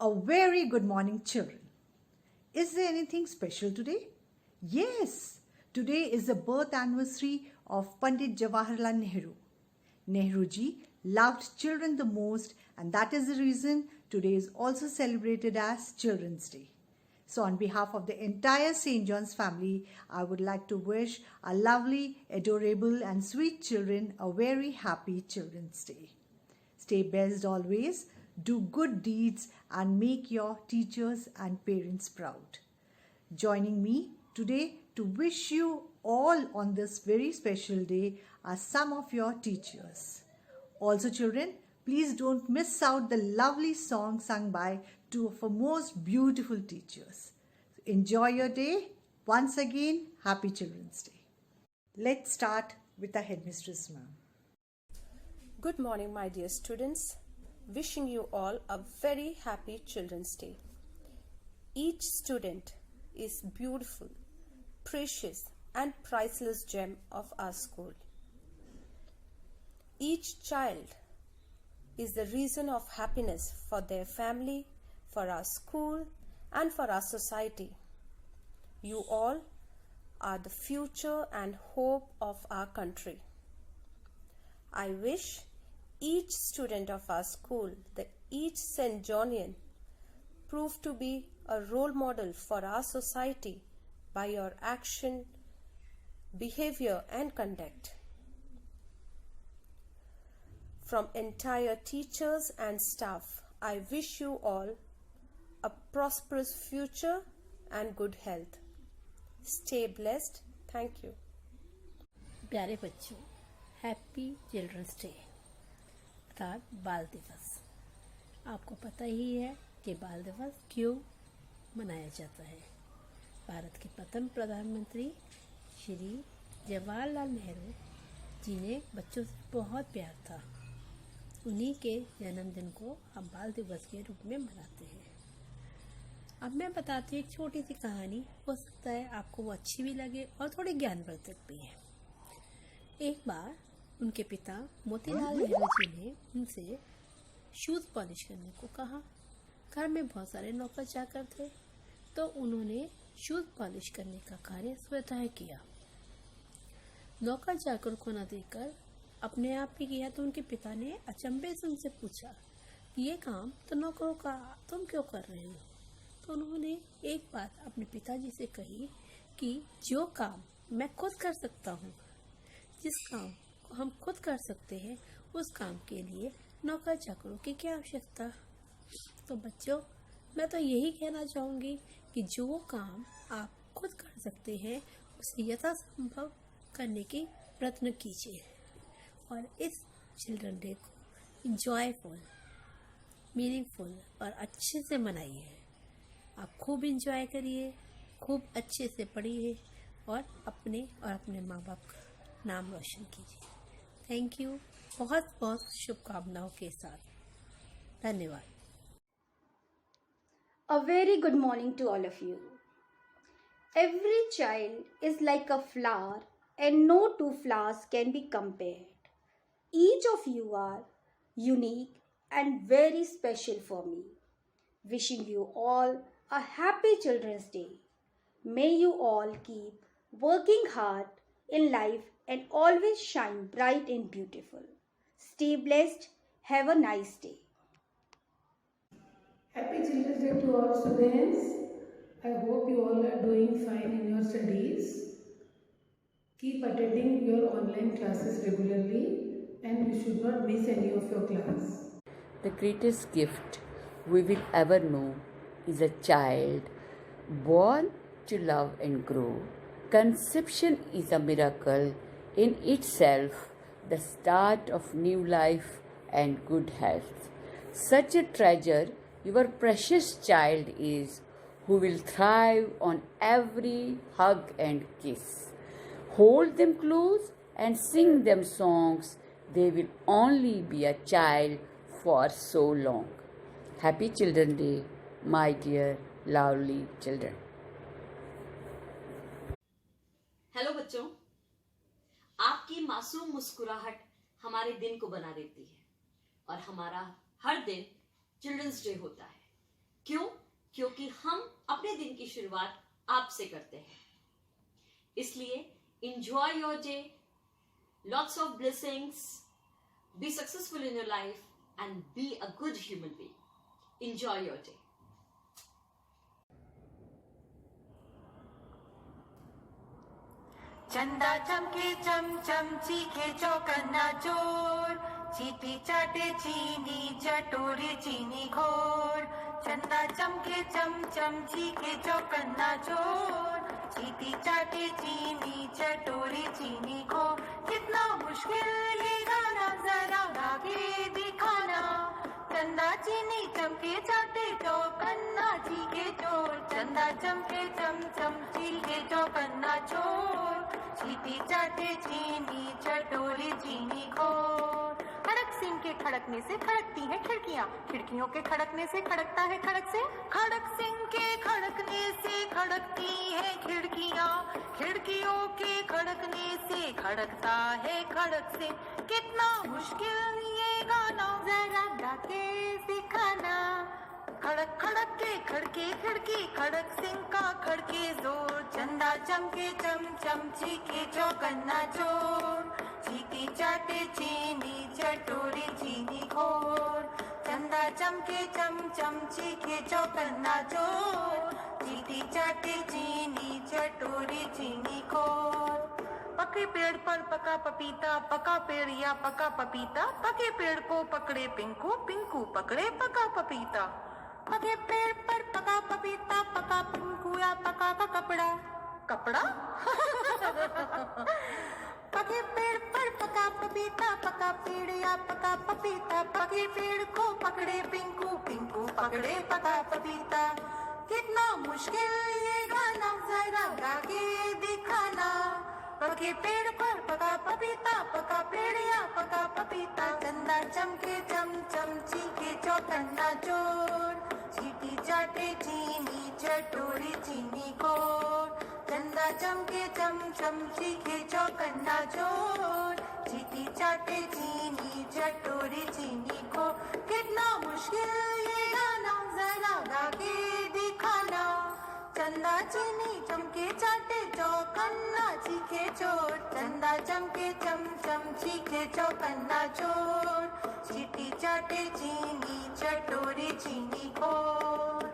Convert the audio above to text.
A very good morning, children. Is there anything special today? Yes, today is the birth anniversary of Pandit Jawaharlal Nehru. Nehru ji loved children the most, and that is the reason today is also celebrated as Children's Day. So, on behalf of the entire St. John's family, I would like to wish our lovely, adorable, and sweet children a very happy Children's Day. Stay blessed always, do good deeds, and make your teachers and parents proud. Joining me today to wish you all on this very special day are some of your teachers. Also, children, please don't miss out the lovely song sung by two of our most beautiful teachers. Enjoy your day. Once again, Happy Children's Day. Let's start with the headmistress, ma'am. Good morning, my dear students. Wishing you all a very happy Children's Day. Each student is beautiful, precious, and priceless gem of our school. Each child is the reason of happiness for their family, for our school, and for our society. You all are the future and hope of our country. I wish each student of our school, each St. Johnian, prove to be a role model for our society by your action, behavior, and conduct. From entire teachers and staff, I wish you all a prosperous future and good health. Stay blessed. Thank you. प्यारे बच्चों, happy children's day अर्थात बाल दिवस। आपको पता ही है कि बाल दिवस क्यों मनाया जाता है। भारत के प्रथम प्रधानमंत्री श्री जवाहरलाल नेहरू जी ने बच्चों से बहुत प्यार था। उन्हीं के जन्मदिन को हम बाल दिवस के रूप में मनाते हैं। अब मैं बताती हूँ एक छोटी सी कहानी, हो सकता है आपको वो अच्छी भी लगे और थोड़ी ज्ञानवर्धक भी है। एक बार उनके पिता मोतीलाल नेहरू जी ने उनसे शूज पॉलिश करने को कहा। घर में बहुत सारे नौकर चाकर थे, तो उन्होंने शूज पॉलिश करने का कार्य स्वतः किया। नौकर चाकर को न देकर अपने आप ही किया, तो उनके पिता ने अचंभे से उनसे पूछा, ये काम तो नौकरों का, तुम क्यों कर रहे हो? तो उन्होंने एक बात अपने पिताजी से कही कि जो काम मैं खुद कर सकता हूँ, जिस काम को हम खुद कर सकते हैं, उस काम के लिए नौकर चाकरों की क्या आवश्यकता। तो बच्चों, मैं तो यही कहना चाहूँगी कि जो काम आप खुद कर सकते हैं उसे यथासंभव करने की प्रयत्न कीजिए और इस चिल्ड्रन डे को इंजॉयफुल, मीनिंगफुल और अच्छे से मनाइए। आप खूब इंजॉय करिए, खूब अच्छे से पढ़िए और अपने माँ बाप का नाम रोशन कीजिए। Thank you. बहुत बहुत शुभकामनाओं के साथ धन्यवाद। A very good morning to all of you. Every child is like a flower and no two flowers can be compared. Each of you are unique and very special for me. Wishing you all a happy Children's Day. May you all keep working hard in life and always shine bright and beautiful. Stay blessed. Have a nice day. Happy Children's Day to all students. I hope you all are doing fine in your studies. Keep attending your online classes regularly and you should not miss any of your class. The greatest gift we will ever know is a child born to love and grow. Conception is a miracle in itself, the start of new life and good health. Such a treasure your precious child is, who will thrive on every hug and kiss. Hold them close and sing them songs. They will only be a child for so long. Happy Children's Day, my dear lovely children. Hello बच्चों, आपकी मासूम मुस्कुराहट हमारे दिन को बना देती है और हमारा हर दिन चिल्ड्रंस डे होता है। क्यों? क्योंकि हम अपने दिन की शुरुआत आपसे करते हैं। इसलिए enjoy your day, lots of blessings, be successful in your life and be a good human being. Enjoy your day. चंदा चमके चमचम चीखे चौकन्ना चोर, चीटी चाटे चीनी चटोरी चीनी घोर। चंदा चमके चमचम चीखे चौकन्ना चोर, चीटी चाटे चीनी चटोरी चीनी घोर। कितना मुश्किल ये गाना जरा गा के दिखाना। चंदा चीनी चमके चाटे चौकन्ना चीखे चोर, चंदा चमके चमचम चीखे चौकन्ना चोर, चीटी चाटे चीनी चटोरी चीनी घोर। खड़क सिंह के खड़कने से खड़कती हैं खिड़कियां, खिड़कियों के खड़कने से खड़कता है खड़क सिंह। खड़क सिंह के खड़कने से खड़कती हैं खिड़कियां, खिड़कियों के खड़कने से खड़कता है खड़क सिंह। कितना मुश्किल ये गाना जरा गा के दिखाना। खड़क खड़क के खड़के खिड़की, खड़क सिंह का खड़के जोर। चंदा चमके चमचम चीखे चौकन्ना चोर, चीटी चाटे चीनी चटोरी चीनी घोर। चंदा चमके चमचम चीखे चौकन्ना चोर, चीटी चाटे चीनी चटोरी चीनी घोर। पके पेड़ पर पका पपीता, पका पेड़ या पका पपीता, पके पेड़ को पकड़े पिंकू, पिंकू पकड़े पका पपीता। पके पेड़ पर पका पपीता, पका पिंकू या पका का कपड़ा, कपड़ा। पके पेड़ पर पका पपीता, पका पेड़ या पका पपीता, पके पेड़ को पकड़े पिंकू, पिंकू पकड़े पका पपीता। कितना मुश्किल ये गाना जरा गा के दिखाना। पके पेड़ पर पका पपीता, पका पेड़ या पका पपीता। चंदा चमके चमचम चीखे चौकन्ना चोर, चीटी चाटे चीनी चटोरी चीनी घोर। चंदा चमके चमचम चीखे चौकन्ना चोर, चीटी चाटे चीनी चटोरी चीनी घोर। कितना मुश्किल ये गाना जरा गा के दिखाना। चंदा चीनी चमके चाटे चौकन्ना चीखे चोर, चंदा चमके चमचम चीखे चौकन्ना चोर, चीटी चाटे चीनी चटोरी चीनी घोर।